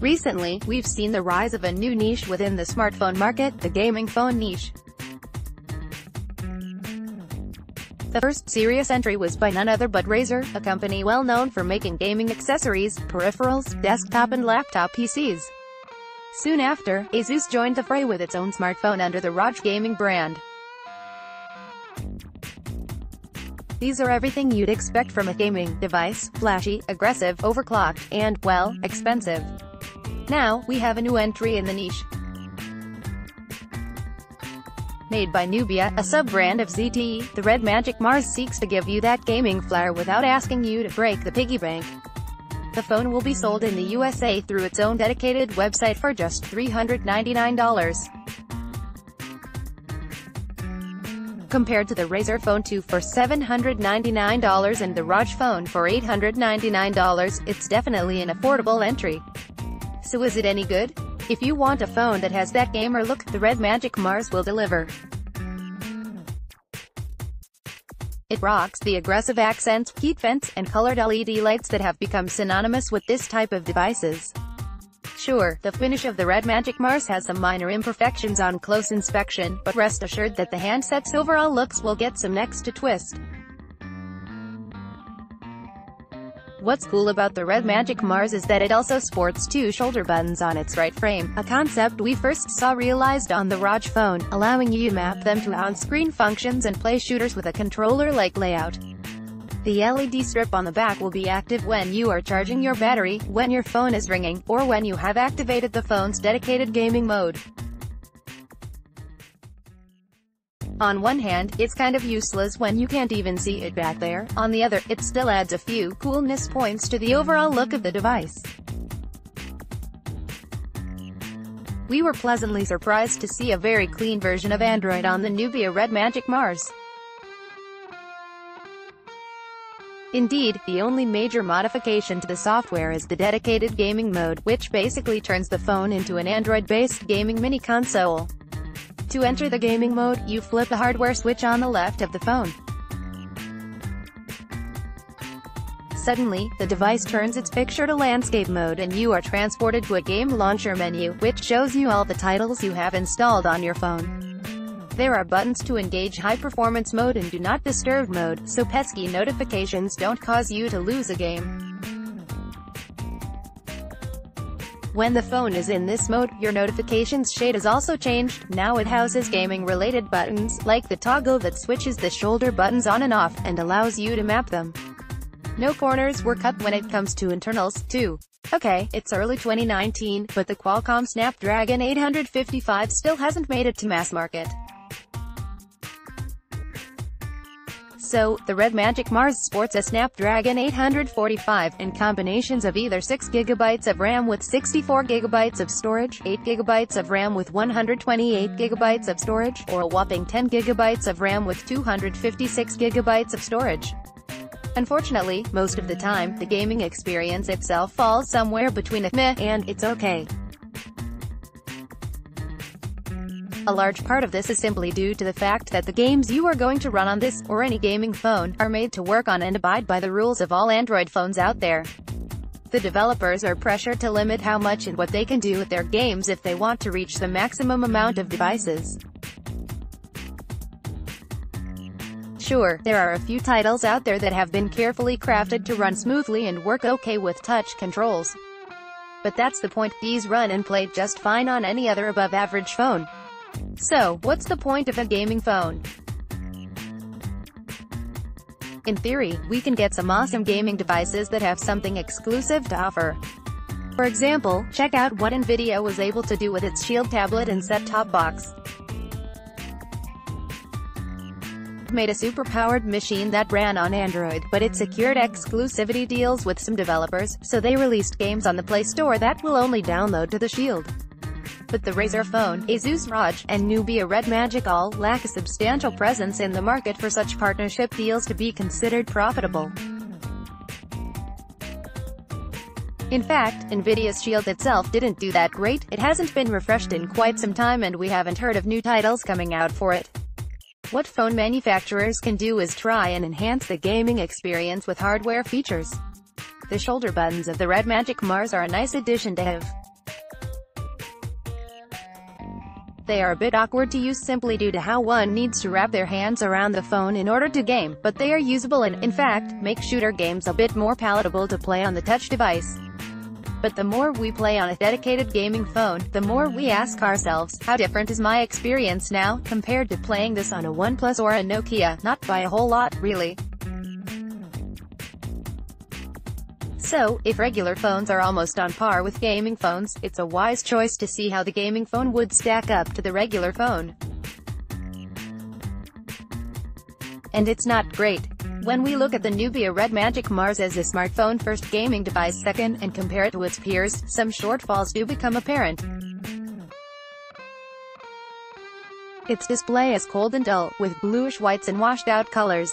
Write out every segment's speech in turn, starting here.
Recently, we've seen the rise of a new niche within the smartphone market, the gaming phone niche. The first serious entry was by none other but Razer, a company well known for making gaming accessories, peripherals, desktop and laptop PCs. Soon after, Asus joined the fray with its own smartphone under the ROG gaming brand. These are everything you'd expect from a gaming device: flashy, aggressive, overclocked, and, well, expensive. Now, we have a new entry in the niche. Made by Nubia, a sub-brand of ZTE, the Red Magic Mars seeks to give you that gaming flair without asking you to break the piggy bank. The phone will be sold in the USA through its own dedicated website for just $399. Compared to the Razer Phone 2 for $799 and the ROG Phone for $899, it's definitely an affordable entry. So is it any good? If you want a phone that has that gamer look, the Red Magic Mars will deliver. It rocks the aggressive accents, heat vents, and colored LED lights that have become synonymous with this type of devices. Sure, the finish of the Red Magic Mars has some minor imperfections on close inspection, but rest assured that the handset's overall looks will get some necks to twist. What's cool about the Red Magic Mars is that it also sports two shoulder buttons on its right frame, a concept we first saw realized on the ROG phone, allowing you to map them to on-screen functions and play shooters with a controller-like layout. The LED strip on the back will be active when you are charging your battery, when your phone is ringing, or when you have activated the phone's dedicated gaming mode. On one hand, it's kind of useless when you can't even see it back there. On the other, it still adds a few coolness points to the overall look of the device. We were pleasantly surprised to see a very clean version of Android on the Nubia Red Magic Mars. Indeed, the only major modification to the software is the dedicated gaming mode, which basically turns the phone into an Android-based gaming mini console. To enter the gaming mode, you flip the hardware switch on the left of the phone. Suddenly, the device turns its picture to landscape mode and you are transported to a game launcher menu, which shows you all the titles you have installed on your phone. There are buttons to engage high-performance mode and do not disturb mode, so pesky notifications don't cause you to lose a game. When the phone is in this mode, your notifications shade is also changed. Now it houses gaming-related buttons, like the toggle that switches the shoulder buttons on and off, and allows you to map them. No corners were cut when it comes to internals, too. Okay, it's early 2019, but the Qualcomm Snapdragon 855 still hasn't made it to mass market. So, the Red Magic Mars sports a Snapdragon 845, and combinations of either 6GB of RAM with 64GB of storage, 8GB of RAM with 128GB of storage, or a whopping 10GB of RAM with 256GB of storage. Unfortunately, most of the time, the gaming experience itself falls somewhere between a meh and it's okay. A large part of this is simply due to the fact that the games you are going to run on this, or any gaming phone, are made to work on and abide by the rules of all Android phones out there. The developers are pressured to limit how much and what they can do with their games if they want to reach the maximum amount of devices. Sure, there are a few titles out there that have been carefully crafted to run smoothly and work okay with touch controls. But that's the point, these run and play just fine on any other above-average phone. So, what's the point of a gaming phone? In theory, we can get some awesome gaming devices that have something exclusive to offer. For example, check out what Nvidia was able to do with its Shield tablet and set-top box. Made a super-powered machine that ran on Android, but it secured exclusivity deals with some developers, so they released games on the Play Store that will only download to the Shield. But the Razer Phone, Asus ROG, and Nubia Red Magic all lack a substantial presence in the market for such partnership deals to be considered profitable. In fact, Nvidia's Shield itself didn't do that great, it hasn't been refreshed in quite some time and we haven't heard of new titles coming out for it. What phone manufacturers can do is try and enhance the gaming experience with hardware features. The shoulder buttons of the Red Magic Mars are a nice addition to have. They are a bit awkward to use simply due to how one needs to wrap their hands around the phone in order to game, but they are usable and, in fact, make shooter games a bit more palatable to play on the touch device. But the more we play on a dedicated gaming phone, the more we ask ourselves, how different is my experience now, compared to playing this on a OnePlus or a Nokia? Not by a whole lot, really. So, if regular phones are almost on par with gaming phones, it's a wise choice to see how the gaming phone would stack up to the regular phone. And it's not great. When we look at the Nubia Red Magic Mars as a smartphone-first gaming device second, and compare it to its peers, some shortfalls do become apparent. Its display is cold and dull, with bluish whites and washed-out colors.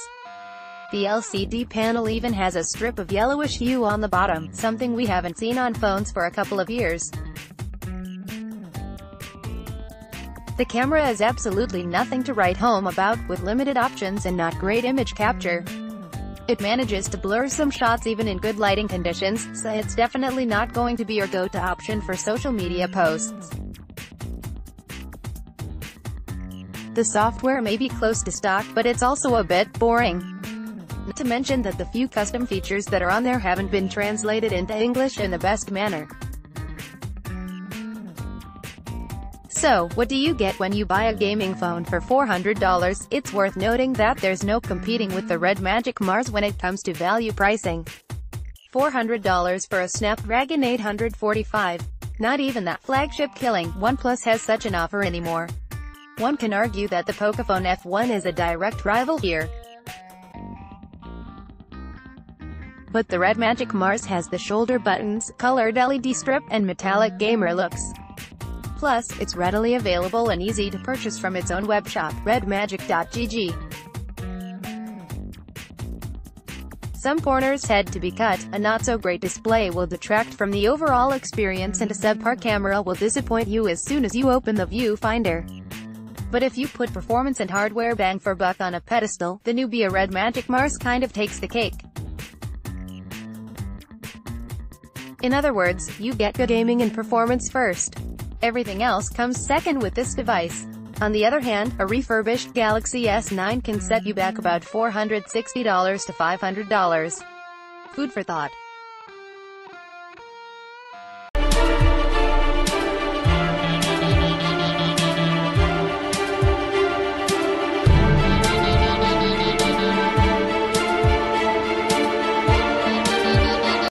The LCD panel even has a strip of yellowish hue on the bottom, something we haven't seen on phones for a couple of years. The camera is absolutely nothing to write home about, with limited options and not great image capture. It manages to blur some shots even in good lighting conditions, so it's definitely not going to be your go-to option for social media posts. The software may be close to stock, but it's also a bit boring. Not to mention that the few custom features that are on there haven't been translated into English in the best manner. So, what do you get when you buy a gaming phone for $400? It's worth noting that there's no competing with the Red Magic Mars when it comes to value pricing. $400 for a Snapdragon 845. Not even that flagship-killing OnePlus has such an offer anymore. One can argue that the Pocophone F1 is a direct rival here. But the Red Magic Mars has the shoulder buttons, colored LED strip, and metallic gamer looks. Plus, it's readily available and easy to purchase from its own webshop, redmagic.gg. Some corners had to be cut, a not-so-great display will detract from the overall experience, and a subpar camera will disappoint you as soon as you open the viewfinder. But if you put performance and hardware bang for buck on a pedestal, the Nubia Red Magic Mars kind of takes the cake. In other words, you get good gaming and performance first. Everything else comes second with this device. On the other hand, a refurbished Galaxy S9 can set you back about $460 to $500. Food for thought.